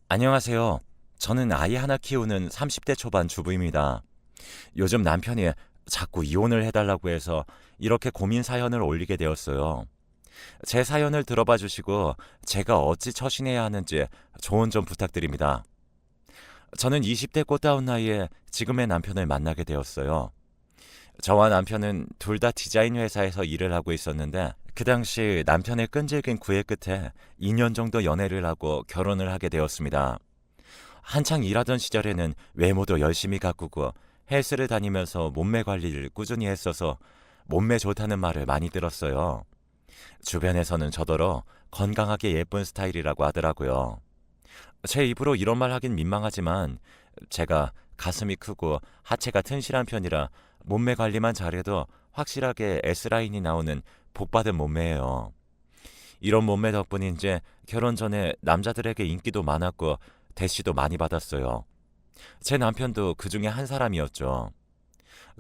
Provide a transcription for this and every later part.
안녕하세요. 저는 아이 하나 키우는 30대 초반 주부입니다. 요즘 남편이 자꾸 이혼을 해달라고 해서 이렇게 고민 사연을 올리게 되었어요. 제 사연을 들어봐 주시고 제가 어찌 처신해야 하는지 조언 좀 부탁드립니다. 저는 20대 꽃다운 나이에 지금의 남편을 만나게 되었어요. 저와 남편은 둘 다 디자인 회사에서 일을 하고 있었는데 그 당시 남편의 끈질긴 구애 끝에 2년 정도 연애를 하고 결혼을 하게 되었습니다. 한창 일하던 시절에는 외모도 열심히 가꾸고 헬스를 다니면서 몸매 관리를 꾸준히 했어서 몸매 좋다는 말을 많이 들었어요. 주변에서는 저더러 건강하게 예쁜 스타일이라고 하더라고요. 제 입으로 이런 말 하긴 민망하지만 제가 가슴이 크고 하체가 튼실한 편이라 몸매 관리만 잘해도 확실하게 S라인이 나오는 복받은 몸매예요. 이런 몸매 덕분인지 결혼 전에 남자들에게 인기도 많았고 대시도 많이 받았어요. 제 남편도 그 중에 한 사람이었죠.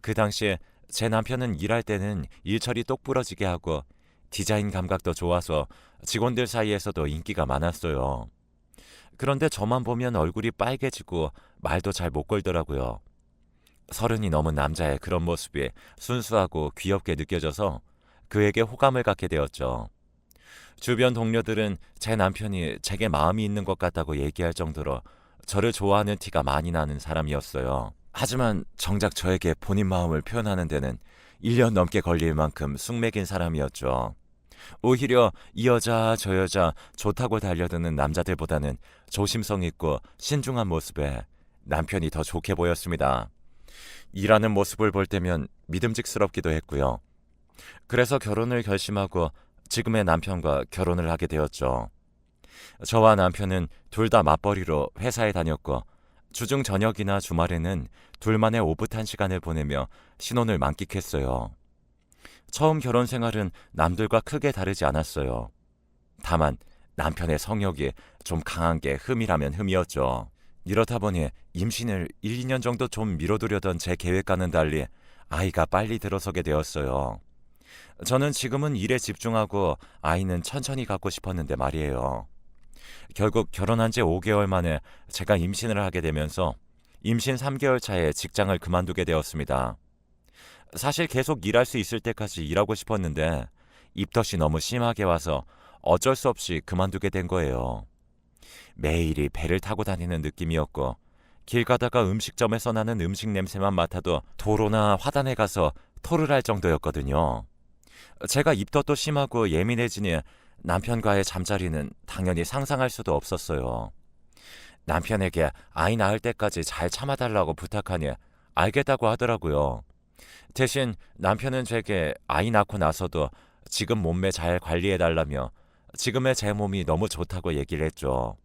그 당시에 제 남편은 일할 때는 일처리 똑부러지게 하고 디자인 감각도 좋아서 직원들 사이에서도 인기가 많았어요. 그런데 저만 보면 얼굴이 빨개지고 말도 잘 못 걸더라고요. 서른이 넘은 남자의 그런 모습이 순수하고 귀엽게 느껴져서 그에게 호감을 갖게 되었죠. 주변 동료들은 제 남편이 제게 마음이 있는 것 같다고 얘기할 정도로 저를 좋아하는 티가 많이 나는 사람이었어요. 하지만 정작 저에게 본인 마음을 표현하는 데는 1년 넘게 걸릴 만큼 숙맥인 사람이었죠. 오히려 이 여자 저 여자 좋다고 달려드는 남자들보다는 조심성 있고 신중한 모습에 남편이 더 좋게 보였습니다. 일하는 모습을 볼 때면 믿음직스럽기도 했고요. 그래서 결혼을 결심하고 지금의 남편과 결혼을 하게 되었죠. 저와 남편은 둘 다 맞벌이로 회사에 다녔고 주중 저녁이나 주말에는 둘만의 오붓한 시간을 보내며 신혼을 만끽했어요. 처음 결혼 생활은 남들과 크게 다르지 않았어요. 다만 남편의 성욕이 좀 강한 게 흠이라면 흠이었죠. 이렇다 보니 임신을 1, 2년 정도 좀 미뤄두려던 제 계획과는 달리 아이가 빨리 들어서게 되었어요. 저는 지금은 일에 집중하고 아이는 천천히 갖고 싶었는데 말이에요. 결국 결혼한 지 5개월 만에 제가 임신을 하게 되면서 임신 3개월 차에 직장을 그만두게 되었습니다. 사실 계속 일할 수 있을 때까지 일하고 싶었는데 입덧이 너무 심하게 와서 어쩔 수 없이 그만두게 된 거예요. 매일이 배를 타고 다니는 느낌이었고 길 가다가 음식점에서 나는 음식 냄새만 맡아도 도로나 화단에 가서 토를 할 정도였거든요. 제가 입덧도 심하고 예민해지니 남편과의 잠자리는 당연히 상상할 수도 없었어요. 남편에게 아이 낳을 때까지 잘 참아달라고 부탁하니 알겠다고 하더라고요. 대신 남편은 제게 아이 낳고 나서도 지금 몸매 잘 관리해달라며 지금의 제 몸이 너무 좋다고 얘기를 했죠.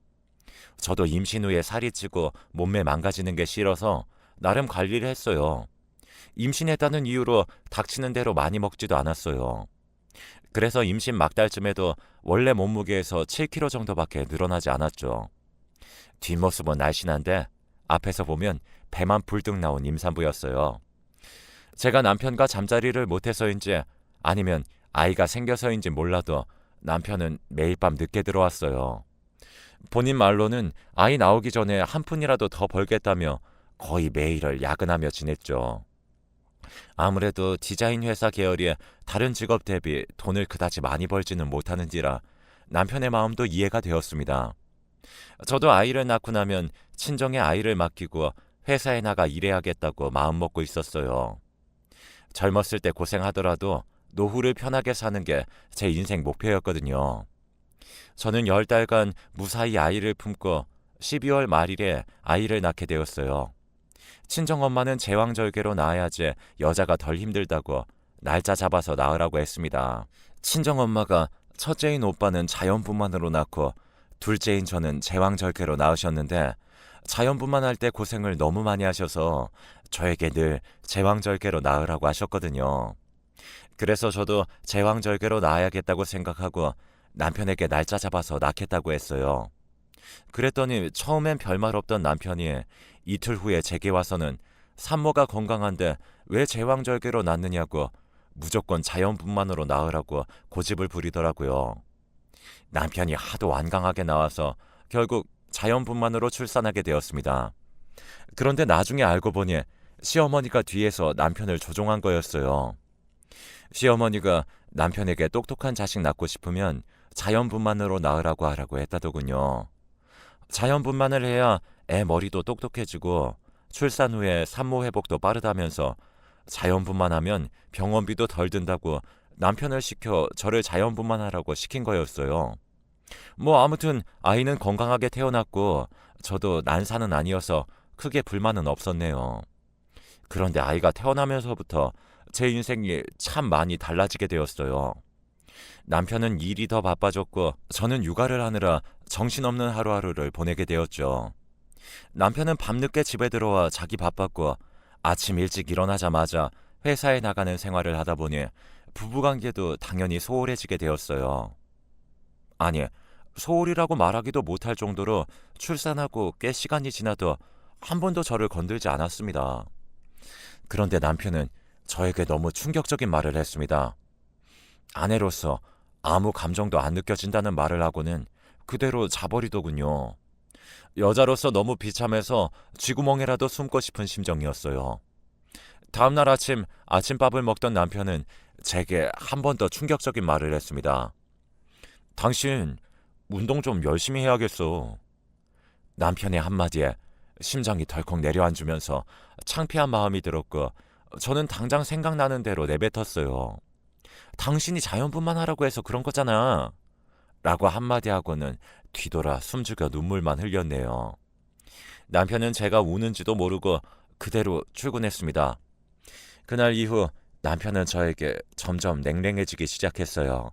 저도 임신 후에 살이 찌고 몸매 망가지는 게 싫어서 나름 관리를 했어요. 임신했다는 이유로 닥치는 대로 많이 먹지도 않았어요. 그래서 임신 막달쯤에도 원래 몸무게에서 7kg 정도밖에 늘어나지 않았죠. 뒷모습은 날씬한데 앞에서 보면 배만 불뚝 나온 임산부였어요. 제가 남편과 잠자리를 못해서인지 아니면 아이가 생겨서인지 몰라도 남편은 매일 밤 늦게 들어왔어요. 본인 말로는 아이 나오기 전에 한 푼이라도 더 벌겠다며 거의 매일을 야근하며 지냈죠. 아무래도 디자인 회사 계열이 다른 직업 대비 돈을 그다지 많이 벌지는 못하는지라 남편의 마음도 이해가 되었습니다. 저도 아이를 낳고 나면 친정에 아이를 맡기고 회사에 나가 일해야겠다고 마음먹고 있었어요. 젊었을 때 고생하더라도 노후를 편하게 사는 게 제 인생 목표였거든요. 저는 10달간 무사히 아이를 품고 12월 말일에 아이를 낳게 되었어요. 친정엄마는 제왕절개로 낳아야지 여자가 덜 힘들다고 날짜 잡아서 낳으라고 했습니다. 친정엄마가 첫째인 오빠는 자연분만으로 낳고 둘째인 저는 제왕절개로 낳으셨는데 자연분만 할 때 고생을 너무 많이 하셔서 저에게 늘 제왕절개로 낳으라고 하셨거든요. 그래서 저도 제왕절개로 낳아야겠다고 생각하고 남편에게 날짜 잡아서 낳겠다고 했어요. 그랬더니 처음엔 별말 없던 남편이 이틀 후에 제게 와서는 산모가 건강한데 왜 제왕절개로 낳느냐고 무조건 자연분만으로 낳으라고 고집을 부리더라고요. 남편이 하도 완강하게 나와서 결국 자연분만으로 출산하게 되었습니다. 그런데 나중에 알고 보니 시어머니가 뒤에서 남편을 조종한 거였어요. 시어머니가 남편에게 똑똑한 자식 낳고 싶으면 자연분만으로 낳으라고 하라고 했다더군요. 자연분만을 해야 애 머리도 똑똑해지고 출산 후에 산모 회복도 빠르다면서 자연분만하면 병원비도 덜 든다고 남편을 시켜 저를 자연분만하라고 시킨 거였어요. 뭐 아무튼 아이는 건강하게 태어났고 저도 난사는 아니어서 크게 불만은 없었네요. 그런데 아이가 태어나면서부터 제 인생이 참 많이 달라지게 되었어요. 남편은 일이 더 바빠졌고 저는 육아를 하느라 정신없는 하루하루를 보내게 되었죠. 남편은 밤늦게 집에 들어와 자기 바빴고 아침 일찍 일어나자마자 회사에 나가는 생활을 하다 보니 부부관계도 당연히 소홀해지게 되었어요. 아니, 소홀이라고 말하기도 못할 정도로 출산하고 꽤 시간이 지나도 한 번도 저를 건들지 않았습니다. 그런데 남편은 저에게 너무 충격적인 말을 했습니다. 아내로서 아무 감정도 안 느껴진다는 말을 하고는 그대로 자버리더군요. 여자로서 너무 비참해서 쥐구멍에라도 숨고 싶은 심정이었어요. 다음날 아침밥을 먹던 남편은 제게 한 번 더 충격적인 말을 했습니다. 당신 운동 좀 열심히 해야겠어. 남편의 한마디에 심장이 덜컥 내려앉으면서 창피한 마음이 들었고 저는 당장 생각나는 대로 내뱉었어요. 당신이 자연분만하라고 해서 그런 거잖아. 라고 한마디 하고는 뒤돌아 숨죽여 눈물만 흘렸네요. 남편은 제가 우는지도 모르고 그대로 출근했습니다. 그날 이후 남편은 저에게 점점 냉랭해지기 시작했어요.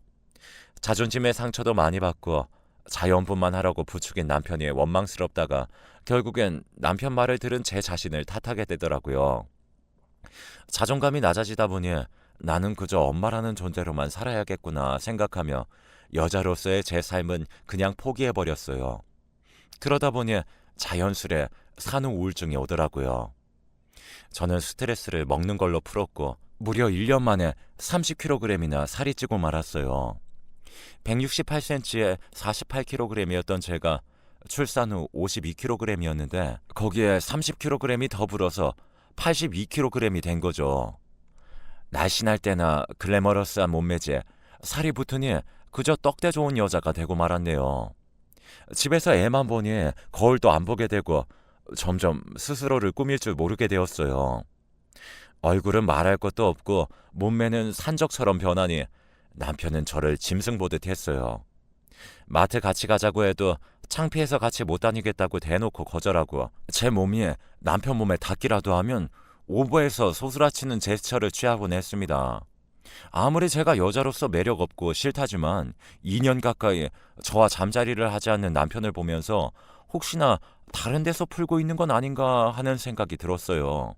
자존심의 상처도 많이 받고 자연분만하라고 부추긴 남편이 원망스럽다가 결국엔 남편 말을 들은 제 자신을 탓하게 되더라고요. 자존감이 낮아지다 보니 나는 그저 엄마라는 존재로만 살아야겠구나 생각하며 여자로서의 제 삶은 그냥 포기해버렸어요. 그러다 보니 자연스레 산후 우울증이 오더라고요. 저는 스트레스를 먹는 걸로 풀었고 무려 1년 만에 30kg이나 살이 찌고 말았어요. 168cm에 48kg이었던 제가 출산 후 52kg이었는데 거기에 30kg이 더 불어서 82kg이 된 거죠. 날씬할 때나 글래머러스한 몸매지에 살이 붙으니 그저 떡대 좋은 여자가 되고 말았네요. 집에서 애만 보니 거울도 안 보게 되고 점점 스스로를 꾸밀 줄 모르게 되었어요. 얼굴은 말할 것도 없고 몸매는 산적처럼 변하니 남편은 저를 짐승 보듯 했어요. 마트 같이 가자고 해도 창피해서 같이 못 다니겠다고 대놓고 거절하고 제 몸이 남편 몸에 닿기라도 하면 오버해서 소스라치는 제스처를 취하곤 했습니다. 아무리 제가 여자로서 매력 없고 싫다지만 2년 가까이 저와 잠자리를 하지 않는 남편을 보면서 혹시나 다른 데서 풀고 있는 건 아닌가 하는 생각이 들었어요.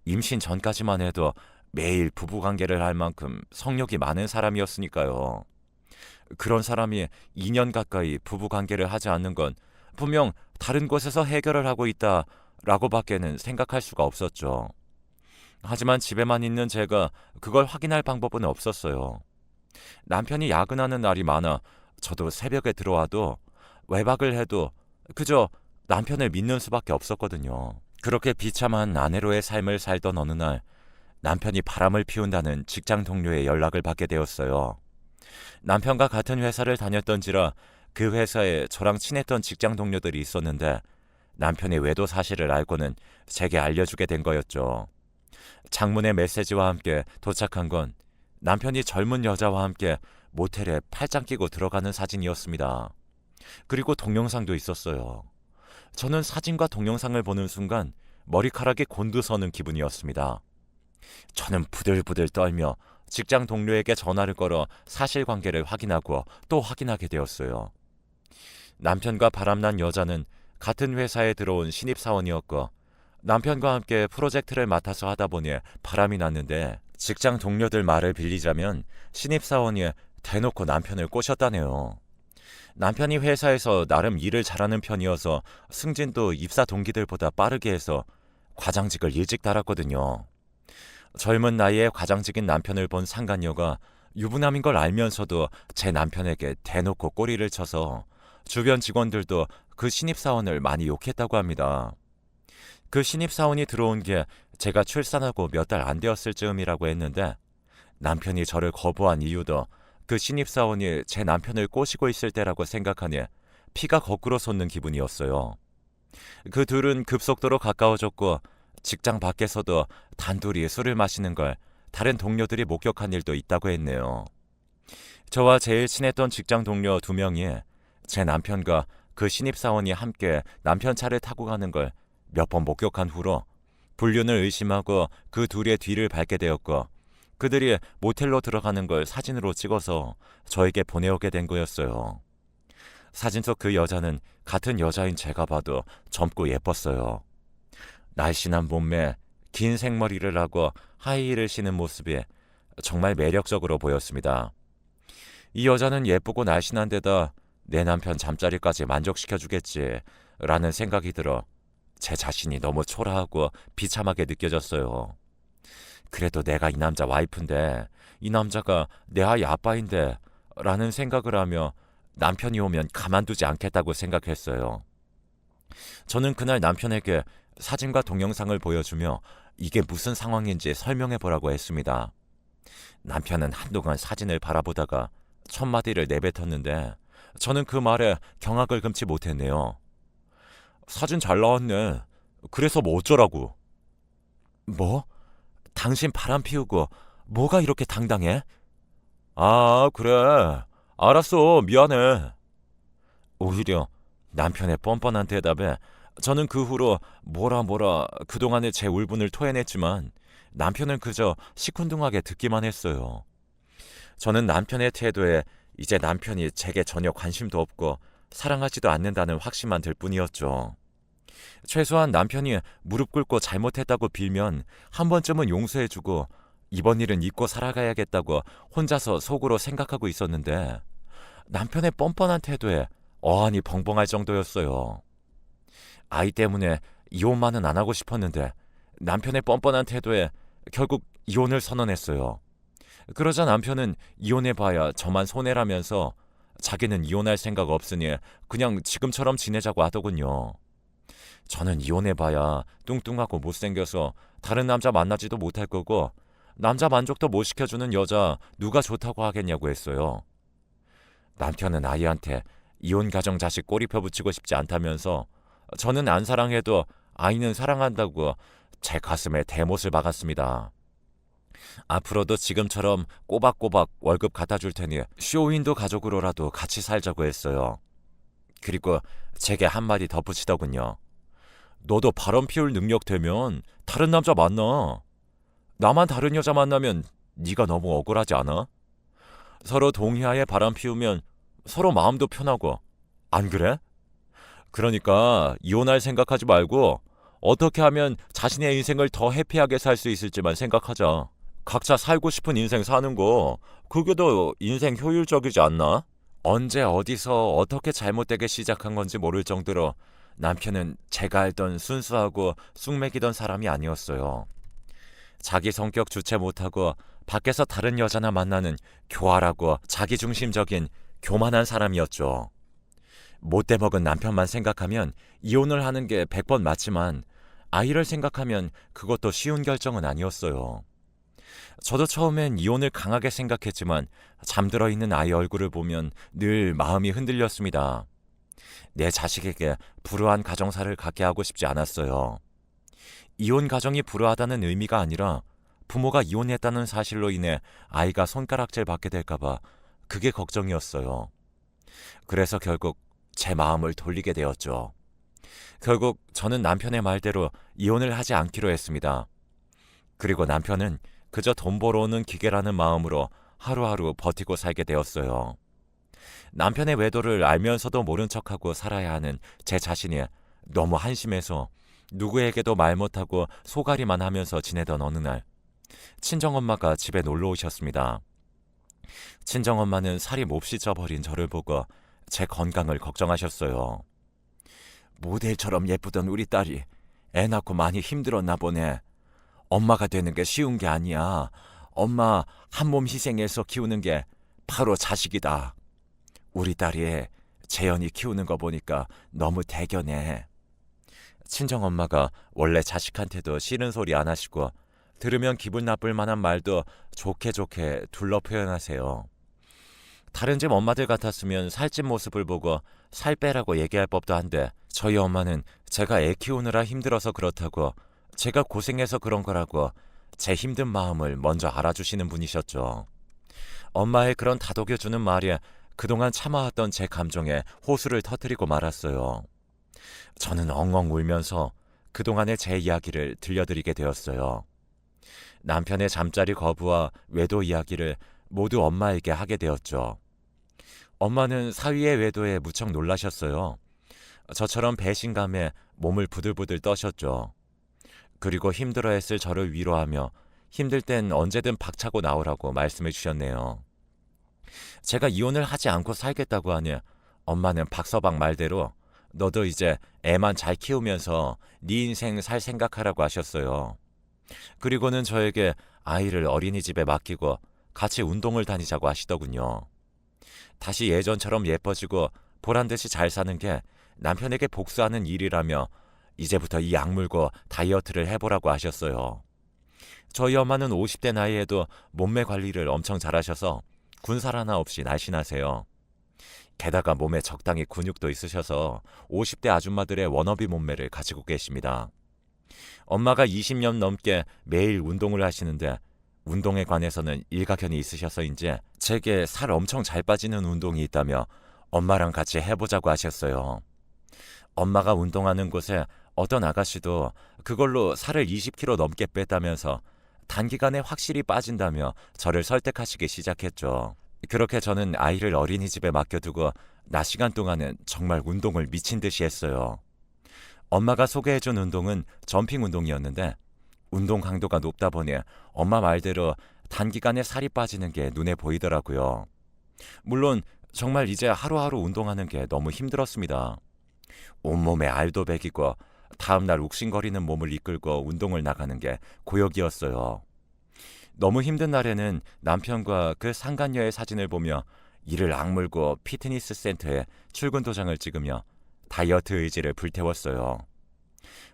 임신 전까지만 해도 매일 부부관계를 할 만큼 성욕이 많은 사람이었으니까요. 그런 사람이 2년 가까이 부부관계를 하지 않는 건 분명 다른 곳에서 해결을 하고 있다라고밖에는 생각할 수가 없었죠. 하지만 집에만 있는 제가 그걸 확인할 방법은 없었어요. 남편이 야근하는 날이 많아 저도 새벽에 들어와도 외박을 해도 그저 남편을 믿는 수밖에 없었거든요. 그렇게 비참한 아내로의 삶을 살던 어느 날 남편이 바람을 피운다는 직장 동료의 연락을 받게 되었어요. 남편과 같은 회사를 다녔던지라 그 회사에 저랑 친했던 직장 동료들이 있었는데 남편의 외도 사실을 알고는 제게 알려주게 된 거였죠. 장문의 메시지와 함께 도착한 건 남편이 젊은 여자와 함께 모텔에 팔짱 끼고 들어가는 사진이었습니다. 그리고 동영상도 있었어요. 저는 사진과 동영상을 보는 순간 머리카락이 곤두서는 기분이었습니다. 저는 부들부들 떨며 직장 동료에게 전화를 걸어 사실관계를 확인하고 또 확인하게 되었어요. 남편과 바람난 여자는 같은 회사에 들어온 신입사원이었고 남편과 함께 프로젝트를 맡아서 하다 보니 바람이 났는데 직장 동료들 말을 빌리자면 신입사원이 대놓고 남편을 꼬셨다네요. 남편이 회사에서 나름 일을 잘하는 편이어서 승진도 입사 동기들보다 빠르게 해서 과장직을 일찍 달았거든요. 젊은 나이에 과장직인 남편을 본 상간녀가 유부남인 걸 알면서도 제 남편에게 대놓고 꼬리를 쳐서 주변 직원들도 그 신입사원을 많이 욕했다고 합니다. 그 신입사원이 들어온 게 제가 출산하고 몇 달 안 되었을 즈음이라고 했는데 남편이 저를 거부한 이유도 그 신입사원이 제 남편을 꼬시고 있을 때라고 생각하니 피가 거꾸로 솟는 기분이었어요. 그 둘은 급속도로 가까워졌고 직장 밖에서도 단둘이 술을 마시는 걸 다른 동료들이 목격한 일도 있다고 했네요. 저와 제일 친했던 직장 동료 2명이 제 남편과 그 신입사원이 함께 남편 차를 타고 가는 걸 몇 번 목격한 후로 불륜을 의심하고 그 둘의 뒤를 밟게 되었고 그들이 모텔로 들어가는 걸 사진으로 찍어서 저에게 보내오게 된 거였어요. 사진 속 그 여자는 같은 여자인 제가 봐도 젊고 예뻤어요. 날씬한 몸매, 긴 생머리를 하고 하이힐을 신은 모습이 정말 매력적으로 보였습니다. 이 여자는 예쁘고 날씬한 데다 내 남편 잠자리까지 만족시켜주겠지 라는 생각이 들어 제 자신이 너무 초라하고 비참하게 느껴졌어요. 그래도 내가 이 남자 와이프인데 이 남자가 내 아이 아빠인데 라는 생각을 하며 남편이 오면 가만두지 않겠다고 생각했어요. 저는 그날 남편에게 사진과 동영상을 보여주며 이게 무슨 상황인지 설명해 보라고 했습니다. 남편은 한동안 사진을 바라보다가 첫마디를 내뱉었는데 저는 그 말에 경악을 금치 못했네요. 사진 잘 나왔네. 그래서 뭐 어쩌라고? 뭐? 당신 바람 피우고 뭐가 이렇게 당당해? 아, 그래. 알았어. 미안해. 오히려 남편의 뻔뻔한 대답에 저는 그 후로 뭐라 그동안의 제 울분을 토해냈지만 남편은 그저 시큰둥하게 듣기만 했어요. 저는 남편의 태도에 이제 남편이 제게 전혀 관심도 없고 사랑하지도 않는다는 확신만 들 뿐이었죠. 최소한 남편이 무릎 꿇고 잘못했다고 빌면 한 번쯤은 용서해주고 이번 일은 잊고 살아가야겠다고 혼자서 속으로 생각하고 있었는데 남편의 뻔뻔한 태도에 어안이 벙벙할 정도였어요. 아이 때문에 이혼만은 안 하고 싶었는데 남편의 뻔뻔한 태도에 결국 이혼을 선언했어요. 그러자 남편은 이혼해봐야 저만 손해라면서 자기는 이혼할 생각 없으니 그냥 지금처럼 지내자고 하더군요. 저는 이혼해봐야 뚱뚱하고 못생겨서 다른 남자 만나지도 못할 거고 남자 만족도 못 시켜주는 여자 누가 좋다고 하겠냐고 했어요. 남편은 아이한테 이혼 가정 자식 꼬리표 붙이고 싶지 않다면서 저는 안 사랑해도 아이는 사랑한다고 제 가슴에 대못을 박았습니다. 앞으로도 지금처럼 꼬박꼬박 월급 갖다 줄 테니 쇼윈도 가족으로라도 같이 살자고 했어요. 그리고 제게 한마디 덧붙이더군요. 너도 바람 피울 능력 되면 다른 남자 만나. 나만 다른 여자 만나면 네가 너무 억울하지 않아? 서로 동의하에 바람 피우면 서로 마음도 편하고 안 그래? 그러니까 이혼할 생각하지 말고 어떻게 하면 자신의 인생을 더 해피하게 살 수 있을지만 생각하자. 각자 살고 싶은 인생 사는 거 그게 더 인생 효율적이지 않나? 언제 어디서 어떻게 잘못되게 시작한 건지 모를 정도로 남편은 제가 알던 순수하고 쑥맥이던 사람이 아니었어요. 자기 성격 주체 못하고 밖에서 다른 여자나 만나는 교활하고 자기중심적인 교만한 사람이었죠. 못돼 먹은 남편만 생각하면 이혼을 하는 게 100번 맞지만 아이를 생각하면 그것도 쉬운 결정은 아니었어요. 저도 처음엔 이혼을 강하게 생각했지만 잠들어 있는 아이 얼굴을 보면 늘 마음이 흔들렸습니다. 내 자식에게 불우한 가정사를 갖게 하고 싶지 않았어요. 이혼 가정이 불우하다는 의미가 아니라 부모가 이혼했다는 사실로 인해 아이가 손가락질 받게 될까봐 그게 걱정이었어요. 그래서 결국 제 마음을 돌리게 되었죠. 결국 저는 남편의 말대로 이혼을 하지 않기로 했습니다. 그리고 남편은 그저 돈 벌어오는 기계라는 마음으로 하루하루 버티고 살게 되었어요. 남편의 외도를 알면서도 모른 척하고 살아야 하는 제 자신이 너무 한심해서 누구에게도 말 못하고 소가리만 하면서 지내던 어느 날 친정엄마가 집에 놀러 오셨습니다. 친정엄마는 살이 몹시 쪄버린 저를 보고 제 건강을 걱정하셨어요. 모델처럼 예쁘던 우리 딸이 애 낳고 많이 힘들었나 보네. 엄마가 되는 게 쉬운 게 아니야. 엄마 한 몸 희생해서 키우는 게 바로 자식이다. 우리 딸이 재현이 키우는 거 보니까 너무 대견해. 친정엄마가 원래 자식한테도 싫은 소리 안 하시고 들으면 기분 나쁠 만한 말도 좋게 좋게 둘러 표현하세요. 다른 집 엄마들 같았으면 살찐 모습을 보고 살 빼라고 얘기할 법도 한데 저희 엄마는 제가 애 키우느라 힘들어서 그렇다고 제가 고생해서 그런 거라고 제 힘든 마음을 먼저 알아주시는 분이셨죠. 엄마의 그런 다독여주는 말이 그동안 참아왔던 제 감정에 호수를 터뜨리고 말았어요. 저는 엉엉 울면서 그동안의 제 이야기를 들려드리게 되었어요. 남편의 잠자리 거부와 외도 이야기를 모두 엄마에게 하게 되었죠. 엄마는 사위의 외도에 무척 놀라셨어요. 저처럼 배신감에 몸을 부들부들 떠셨죠. 그리고 힘들어했을 저를 위로하며 힘들 땐 언제든 박차고 나오라고 말씀해 주셨네요. 제가 이혼을 하지 않고 살겠다고 하니 엄마는 박서방 말대로 너도 이제 애만 잘 키우면서 네 인생 살 생각하라고 하셨어요. 그리고는 저에게 아이를 어린이집에 맡기고 같이 운동을 다니자고 하시더군요. 다시 예전처럼 예뻐지고 보란듯이 잘 사는 게 남편에게 복수하는 일이라며 이제부터 이 약물고 다이어트를 해보라고 하셨어요. 저희 엄마는 50대 나이에도 몸매 관리를 엄청 잘하셔서 군살 하나 없이 날씬하세요. 게다가 몸에 적당히 근육도 있으셔서 50대 아줌마들의 워너비 몸매를 가지고 계십니다. 엄마가 20년 넘게 매일 운동을 하시는데 운동에 관해서는 일가견이 있으셔서인지 제게 살 엄청 잘 빠지는 운동이 있다며 엄마랑 같이 해보자고 하셨어요. 엄마가 운동하는 곳에 어떤 아가씨도 그걸로 살을 20kg 넘게 뺐다면서 단기간에 확실히 빠진다며 저를 설득하시기 시작했죠. 그렇게 저는 아이를 어린이집에 맡겨두고 낮 시간 동안은 정말 운동을 미친 듯이 했어요. 엄마가 소개해준 운동은 점핑 운동이었는데 운동 강도가 높다 보니 엄마 말대로 단기간에 살이 빠지는 게 눈에 보이더라고요. 물론 정말 이제 하루하루 운동하는 게 너무 힘들었습니다. 온몸에 알도 배기고 다음날 욱신거리는 몸을 이끌고 운동을 나가는 게 고역이었어요. 너무 힘든 날에는 남편과 그 상간녀의 사진을 보며 이를 악물고 피트니스 센터에 출근 도장을 찍으며 다이어트 의지를 불태웠어요.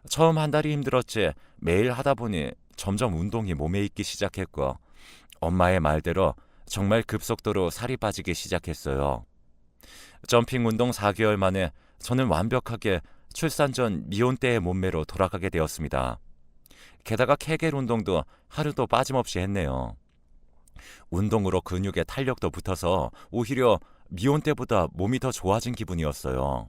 처음 한 달이 힘들었지 매일 하다 보니 점점 운동이 몸에 익기 시작했고 엄마의 말대로 정말 급속도로 살이 빠지기 시작했어요. 점핑 운동 4개월 만에 저는 완벽하게 출산 전 미혼 때의 몸매로 돌아가게 되었습니다. 게다가 케겔 운동도 하루도 빠짐없이 했네요. 운동으로 근육에 탄력도 붙어서 오히려 미혼 때보다 몸이 더 좋아진 기분이었어요.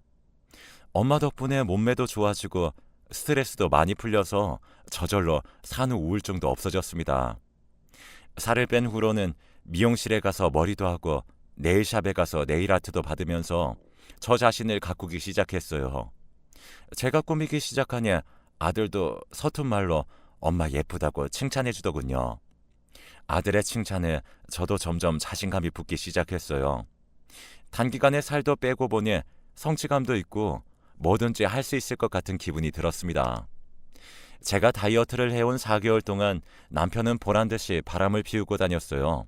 엄마 덕분에 몸매도 좋아지고 스트레스도 많이 풀려서 저절로 산후 우울증도 없어졌습니다. 살을 뺀 후로는 미용실에 가서 머리도 하고 네일샵에 가서 네일아트도 받으면서 저 자신을 가꾸기 시작했어요. 제가 꾸미기 시작하니 아들도 서툰 말로 엄마 예쁘다고 칭찬해 주더군요. 아들의 칭찬에 저도 점점 자신감이 붙기 시작했어요. 단기간에 살도 빼고 보니 성취감도 있고 뭐든지 할 수 있을 것 같은 기분이 들었습니다. 제가 다이어트를 해온 4개월 동안 남편은 보란듯이 바람을 피우고 다녔어요.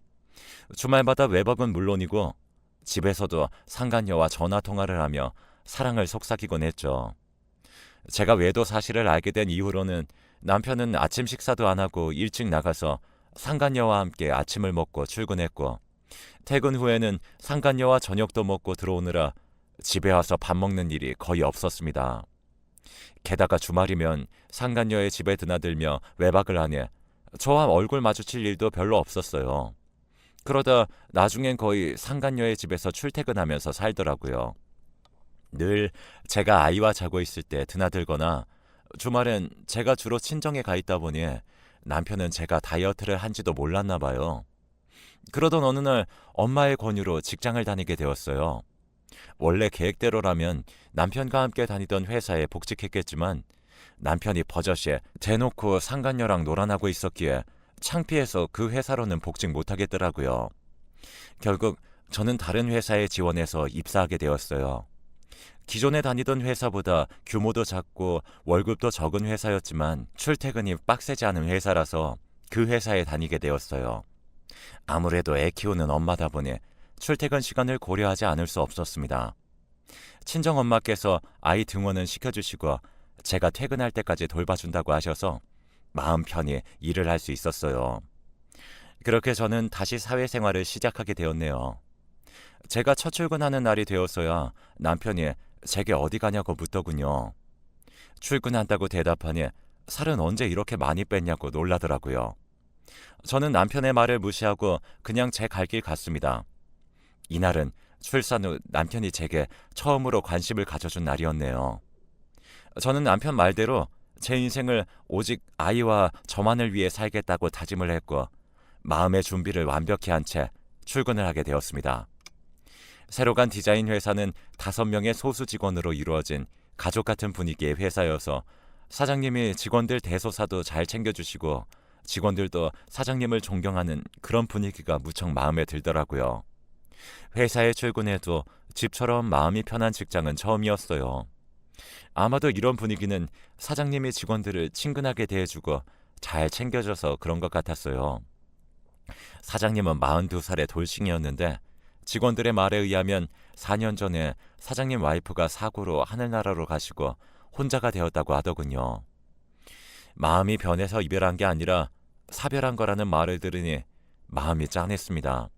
주말마다 외박은 물론이고 집에서도 상간녀와 전화통화를 하며 사랑을 속삭이곤 했죠. 제가 외도 사실을 알게 된 이후로는 남편은 아침 식사도 안 하고 일찍 나가서 상간녀와 함께 아침을 먹고 출근했고 퇴근 후에는 상간녀와 저녁도 먹고 들어오느라 집에 와서 밥 먹는 일이 거의 없었습니다. 게다가 주말이면 상간녀의 집에 드나들며 외박을 하니 저와 얼굴 마주칠 일도 별로 없었어요. 그러다 나중엔 거의 상간녀의 집에서 출퇴근하면서 살더라고요. 늘 제가 아이와 자고 있을 때 드나들거나 주말엔 제가 주로 친정에 가 있다 보니 남편은 제가 다이어트를 한지도 몰랐나 봐요. 그러던 어느 날 엄마의 권유로 직장을 다니게 되었어요. 원래 계획대로라면 남편과 함께 다니던 회사에 복직했겠지만 남편이 버젓이 대놓고 상간녀랑 놀아나고 있었기에 창피해서 그 회사로는 복직 못하겠더라고요. 결국 저는 다른 회사에 지원해서 입사하게 되었어요. 기존에 다니던 회사보다 규모도 작고 월급도 적은 회사였지만 출퇴근이 빡세지 않은 회사라서 그 회사에 다니게 되었어요. 아무래도 애 키우는 엄마다 보니 출퇴근 시간을 고려하지 않을 수 없었습니다. 친정엄마께서 아이 등원은 시켜주시고 제가 퇴근할 때까지 돌봐준다고 하셔서 마음 편히 일을 할 수 있었어요. 그렇게 저는 다시 사회생활을 시작하게 되었네요. 제가 첫 출근하는 날이 되었어야 남편이 제게 어디 가냐고 묻더군요. 출근한다고 대답하니 살은 언제 이렇게 많이 뺐냐고 놀라더라고요. 저는 남편의 말을 무시하고 그냥 제 갈 길 갔습니다. 이날은 출산 후 남편이 제게 처음으로 관심을 가져준 날이었네요. 저는 남편 말대로 제 인생을 오직 아이와 저만을 위해 살겠다고 다짐을 했고 마음의 준비를 완벽히 한 채 출근을 하게 되었습니다. 새로 간 디자인 회사는 5명의 소수 직원으로 이루어진 가족 같은 분위기의 회사여서 사장님이 직원들 대소사도 잘 챙겨주시고 직원들도 사장님을 존경하는 그런 분위기가 무척 마음에 들더라고요. 회사에 출근해도 집처럼 마음이 편한 직장은 처음이었어요. 아마도 이런 분위기는 사장님이 직원들을 친근하게 대해주고 잘 챙겨줘서 그런 것 같았어요. 사장님은 42살의 돌싱이었는데 직원들의 말에 의하면 4년 전에 사장님 와이프가 사고로 하늘나라로 가시고 혼자가 되었다고 하더군요. 마음이 변해서 이별한 게 아니라 사별한 거라는 말을 들으니 마음이 짠했습니다.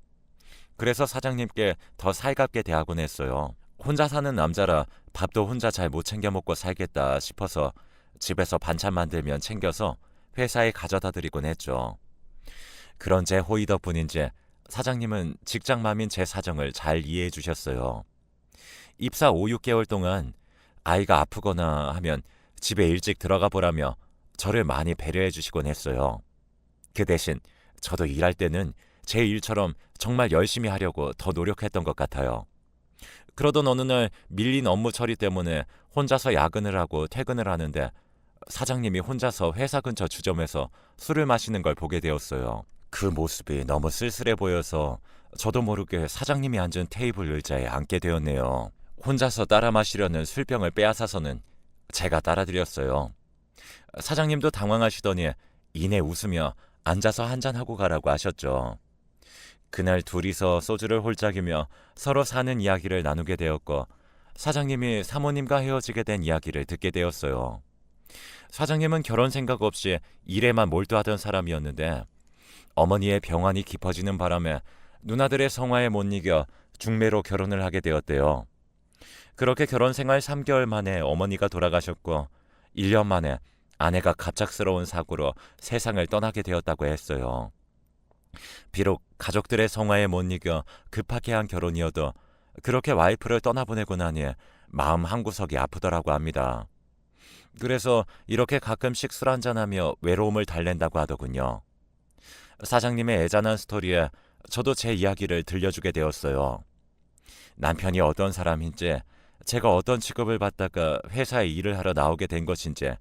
그래서 사장님께 더 살갑게 대하곤 했어요. 혼자 사는 남자라 밥도 혼자 잘 못 챙겨 먹고 살겠다 싶어서 집에서 반찬 만들면 챙겨서 회사에 가져다 드리곤 했죠. 그런 제 호의 덕분인지 사장님은 직장맘인 제 사정을 잘 이해해 주셨어요. 입사 5, 6개월 동안 아이가 아프거나 하면 집에 일찍 들어가 보라며 저를 많이 배려해 주시곤 했어요. 그 대신 저도 일할 때는 제 일처럼 정말 열심히 하려고 더 노력했던 것 같아요. 그러던 어느 날 밀린 업무 처리 때문에 혼자서 야근을 하고 퇴근을 하는데 사장님이 혼자서 회사 근처 주점에서 술을 마시는 걸 보게 되었어요. 그 모습이 너무 쓸쓸해 보여서 저도 모르게 사장님이 앉은 테이블 의자에 앉게 되었네요. 혼자서 따라 마시려는 술병을 빼앗아서는 제가 따라드렸어요. 사장님도 당황하시더니 이내 웃으며 앉아서 한잔하고 가라고 하셨죠. 그날 둘이서 소주를 홀짝이며 서로 사는 이야기를 나누게 되었고 사장님이 사모님과 헤어지게 된 이야기를 듣게 되었어요. 사장님은 결혼 생각 없이 일에만 몰두하던 사람이었는데 어머니의 병환이 깊어지는 바람에 누나들의 성화에 못 이겨 중매로 결혼을 하게 되었대요. 그렇게 결혼 생활 3개월 만에 어머니가 돌아가셨고 1년 만에 아내가 갑작스러운 사고로 세상을 떠나게 되었다고 했어요. 비록 가족들의 성화에 못 이겨 급하게 한 결혼이어도 그렇게 와이프를 떠나보내고 나니 마음 한구석이 아프더라고 합니다. 그래서 이렇게 가끔씩 술 한잔하며 외로움을 달랜다고 하더군요. 사장님의 애잔한 스토리에 저도 제 이야기를 들려주게 되었어요. 남편이 어떤 사람인지, 제가 어떤 직업을 받다가 회사에 일을 하러 나오게 된 것인지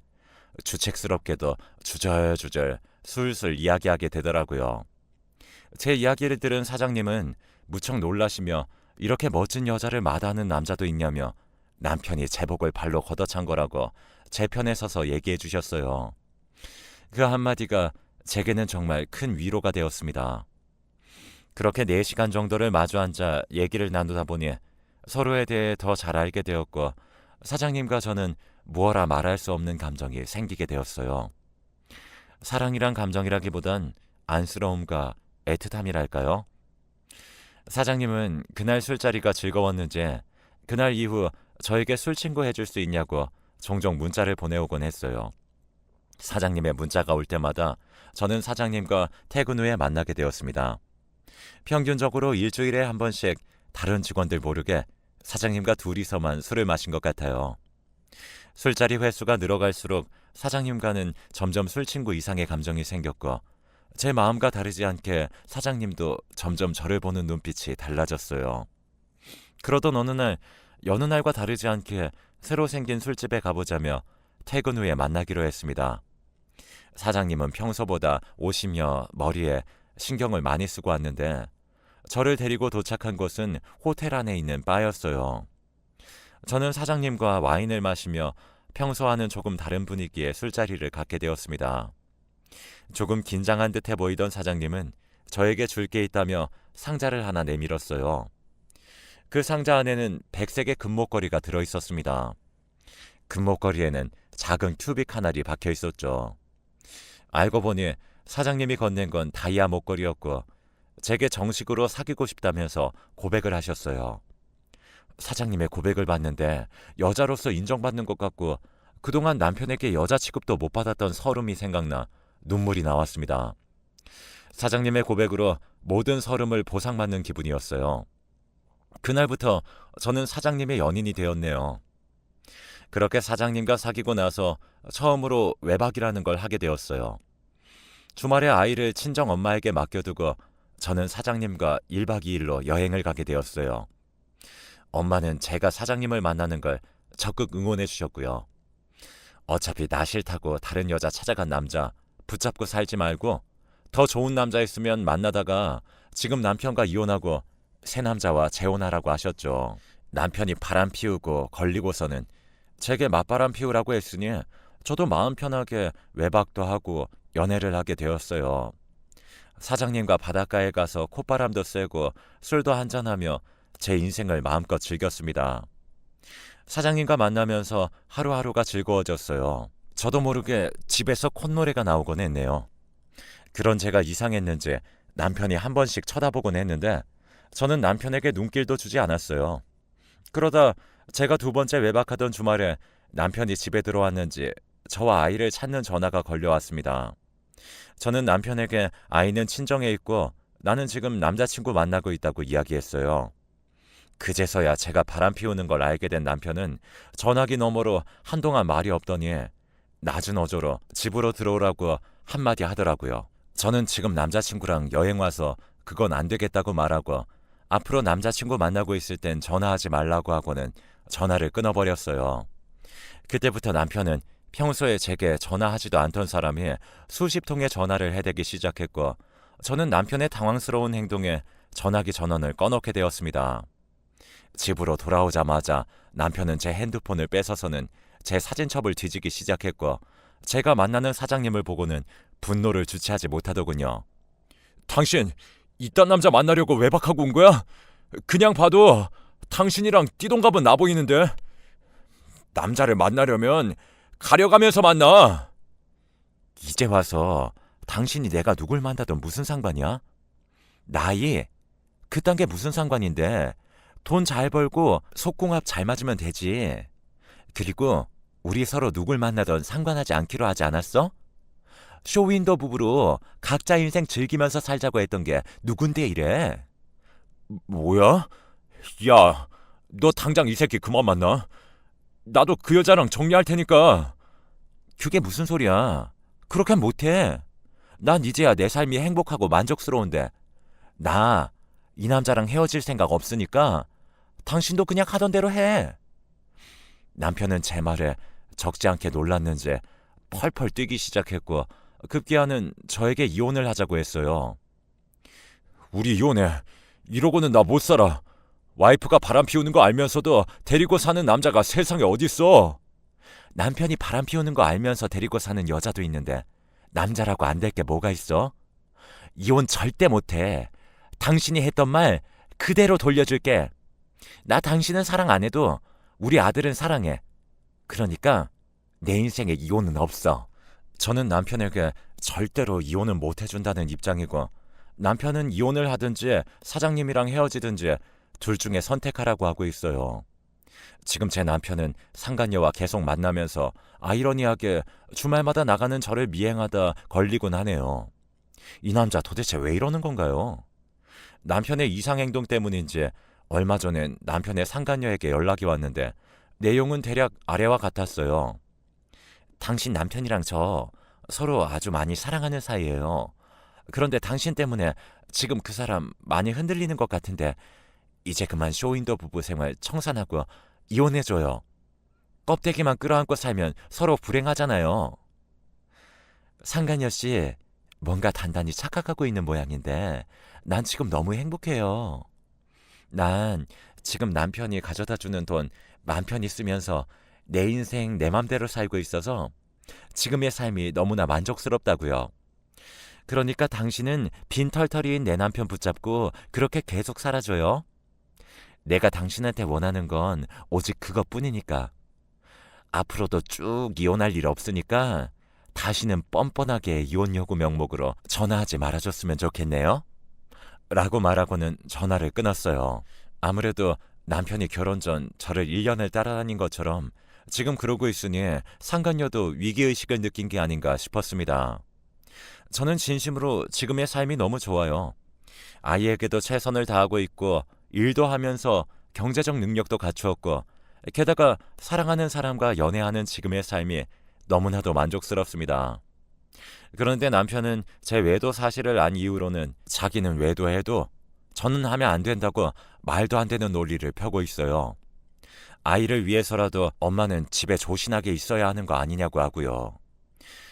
주책스럽게도 주절주절 술술 이야기하게 되더라고요. 제 이야기를 들은 사장님은 무척 놀라시며 이렇게 멋진 여자를 마다하는 남자도 있냐며 남편이 제복을 발로 걷어찬 거라고 제 편에 서서 얘기해 주셨어요. 그 한마디가 제게는 정말 큰 위로가 되었습니다. 그렇게 4시간 정도를 마주 앉아 얘기를 나누다 보니 서로에 대해 더 잘 알게 되었고 사장님과 저는 무어라 말할 수 없는 감정이 생기게 되었어요. 사랑이란 감정이라기보단 안쓰러움과 애틋함이랄까요? 사장님은 그날 술자리가 즐거웠는지 그날 이후 저에게 술 친구 해줄 수 있냐고 종종 문자를 보내오곤 했어요. 사장님의 문자가 올 때마다 저는 사장님과 퇴근 후에 만나게 되었습니다. 평균적으로 일주일에 한 번씩 다른 직원들 모르게 사장님과 둘이서만 술을 마신 것 같아요. 술자리 횟수가 늘어갈수록 사장님과는 점점 술 친구 이상의 감정이 생겼고 제 마음과 다르지 않게 사장님도 점점 저를 보는 눈빛이 달라졌어요. 그러던 어느 날 여느 날과 다르지 않게 새로 생긴 술집에 가보자며 퇴근 후에 만나기로 했습니다. 사장님은 평소보다 옷이며 머리에 신경을 많이 쓰고 왔는데 저를 데리고 도착한 곳은 호텔 안에 있는 바였어요. 저는 사장님과 와인을 마시며 평소와는 조금 다른 분위기의 술자리를 갖게 되었습니다. 조금 긴장한 듯해 보이던 사장님은 저에게 줄 게 있다며 상자를 하나 내밀었어요. 그 상자 안에는 백색의 금목걸이가 들어 있었습니다. 금목걸이에는 작은 큐빅 하나리 박혀 있었죠. 알고 보니 사장님이 건넨 건 다이아 목걸이였고 제게 정식으로 사귀고 싶다면서 고백을 하셨어요. 사장님의 고백을 받는데 여자로서 인정받는 것 같고 그동안 남편에게 여자 취급도 못 받았던 서름이 생각나 눈물이 나왔습니다. 사장님의 고백으로 모든 서름을 보상받는 기분이었어요. 그날부터 저는 사장님의 연인이 되었네요. 그렇게 사장님과 사귀고 나서 처음으로 외박이라는 걸 하게 되었어요. 주말에 아이를 친정 엄마에게 맡겨두고 저는 사장님과 1박 2일로 여행을 가게 되었어요. 엄마는 제가 사장님을 만나는 걸 적극 응원해 주셨고요. 어차피 나 싫다고 다른 여자 찾아간 남자 붙잡고 살지 말고 더 좋은 남자 있으면 만나다가 지금 남편과 이혼하고 새 남자와 재혼하라고 하셨죠. 남편이 바람 피우고 걸리고서는 제게 맞바람 피우라고 했으니 저도 마음 편하게 외박도 하고 연애를 하게 되었어요. 사장님과 바닷가에 가서 콧바람도 쐬고 술도 한잔하며 제 인생을 마음껏 즐겼습니다. 사장님과 만나면서 하루하루가 즐거워졌어요. 저도 모르게 집에서 콧노래가 나오곤 했네요. 그런 제가 이상했는지 남편이 한 번씩 쳐다보곤 했는데 저는 남편에게 눈길도 주지 않았어요. 그러다 제가 두 번째 외박하던 주말에 남편이 집에 들어왔는지 저와 아이를 찾는 전화가 걸려왔습니다. 저는 남편에게 아이는 친정에 있고 나는 지금 남자친구 만나고 있다고 이야기했어요. 그제서야 제가 바람 피우는 걸 알게 된 남편은 전화기 너머로 한동안 말이 없더니 낮은 어조로 집으로 들어오라고 한마디 하더라고요. 저는 지금 남자친구랑 여행 와서 그건 안 되겠다고 말하고 앞으로 남자친구 만나고 있을 땐 전화하지 말라고 하고는 전화를 끊어버렸어요. 그때부터 남편은 평소에 제게 전화하지도 않던 사람이 수십 통의 전화를 해대기 시작했고 저는 남편의 당황스러운 행동에 전화기 전원을 꺼놓게 되었습니다. 집으로 돌아오자마자 남편은 제 핸드폰을 뺏어서는 제 사진첩을 뒤지기 시작했고 제가 만나는 사장님을 보고는 분노를 주체하지 못하더군요. 당신 이딴 남자 만나려고 외박하고 온 거야? 그냥 봐도 당신이랑 띠동갑은 나 보이는데. 남자를 만나려면 가려가면서 만나. 이제 와서 당신이 내가 누굴 만나든 무슨 상관이야? 나이 그딴 게 무슨 상관인데 돈 잘 벌고 속궁합 잘 맞으면 되지. 그리고 우리 서로 누굴 만나든 상관하지 않기로 하지 않았어? 쇼윈도 부부로 각자 인생 즐기면서 살자고 했던 게 누군데 이래? 뭐야? 야, 너 당장 이 새끼 그만 만나. 나도 그 여자랑 정리할 테니까. 그게 무슨 소리야? 그렇게 하면 못해. 난 이제야 내 삶이 행복하고 만족스러운데 나 이 남자랑 헤어질 생각 없으니까 당신도 그냥 하던 대로 해. 남편은 제 말에 적지 않게 놀랐는지 펄펄 뛰기 시작했고 급기야는 저에게 이혼을 하자고 했어요. 우리 이혼해. 이러고는 나 못 살아. 와이프가 바람 피우는 거 알면서도 데리고 사는 남자가 세상에 어딨어. 남편이 바람 피우는 거 알면서 데리고 사는 여자도 있는데 남자라고 안 될 게 뭐가 있어? 이혼 절대 못해. 당신이 했던 말 그대로 돌려줄게. 나 당신은 사랑 안 해도 우리 아들은 사랑해. 그러니까 내 인생에 이혼은 없어. 저는 남편에게 절대로 이혼은 못 해준다는 입장이고 남편은 이혼을 하든지 사장님이랑 헤어지든지 둘 중에 선택하라고 하고 있어요. 지금 제 남편은 상간녀와 계속 만나면서 아이러니하게 주말마다 나가는 저를 미행하다 걸리곤 하네요. 이 남자 도대체 왜 이러는 건가요? 남편의 이상행동 때문인지 얼마 전엔 남편의 상간녀에게 연락이 왔는데 내용은 대략 아래와 같았어요. 당신 남편이랑 저 서로 아주 많이 사랑하는 사이예요. 그런데 당신 때문에 지금 그 사람 많이 흔들리는 것 같은데 이제 그만 쇼윈도 부부 생활 청산하고 이혼해줘요. 껍데기만 끌어안고 살면 서로 불행하잖아요. 상간녀 씨, 뭔가 단단히 착각하고 있는 모양인데 난 지금 너무 행복해요. 난 지금 남편이 가져다주는 돈 맘 편히 쓰면서 내 인생 내 맘대로 살고 있어서 지금의 삶이 너무나 만족스럽다고요. 그러니까 당신은 빈털터리인 내 남편 붙잡고 그렇게 계속 살아줘요. 내가 당신한테 원하는 건 오직 그것뿐이니까. 앞으로도 쭉 이혼할 일 없으니까 다시는 뻔뻔하게 이혼 요구 명목으로 전화하지 말아줬으면 좋겠네요. 라고 말하고는 전화를 끊었어요. 아무래도 남편이 결혼 전 저를 1년을 따라다닌 것처럼 지금 그러고 있으니 상간녀도 위기의식을 느낀 게 아닌가 싶었습니다. 저는 진심으로 지금의 삶이 너무 좋아요. 아이에게도 최선을 다하고 있고 일도 하면서 경제적 능력도 갖추었고 게다가 사랑하는 사람과 연애하는 지금의 삶이 너무나도 만족스럽습니다. 그런데 남편은 제 외도 사실을 안 이유로는 자기는 외도해도 저는 하면 안 된다고 말도 안 되는 논리를 펴고 있어요. 아이를 위해서라도 엄마는 집에 조신하게 있어야 하는 거 아니냐고 하고요.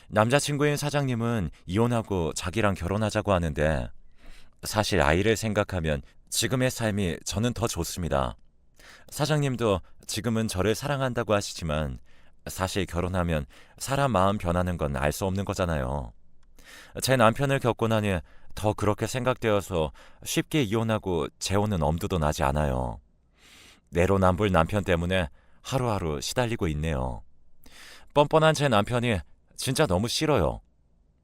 남자친구인 사장님은 이혼하고 자기랑 결혼하자고 하는데 사실 아이를 생각하면 지금의 삶이 저는 더 좋습니다. 사장님도 지금은 저를 사랑한다고 하시지만 사실 결혼하면 사람 마음 변하는 건 알 수 없는 거잖아요. 제 남편을 겪고 나니 더 그렇게 생각되어서 쉽게 이혼하고 재혼은 엄두도 나지 않아요. 내로남불 남편 때문에 하루하루 시달리고 있네요. 뻔뻔한 제 남편이 진짜 너무 싫어요.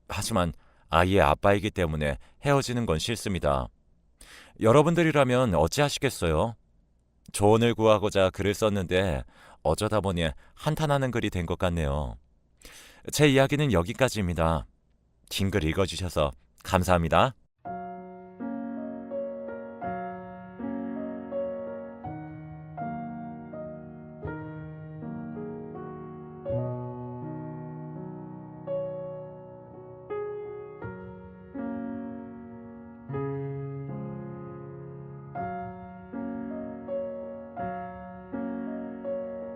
하지만 아이의 아빠이기 때문에 헤어지는 건 싫습니다. 여러분들이라면 어찌하시겠어요? 조언을 구하고자 글을 썼는데 어쩌다 보니 한탄하는 글이 된 것 같네요. 제 이야기는 여기까지입니다. 긴 글 읽어주셔서 감사합니다.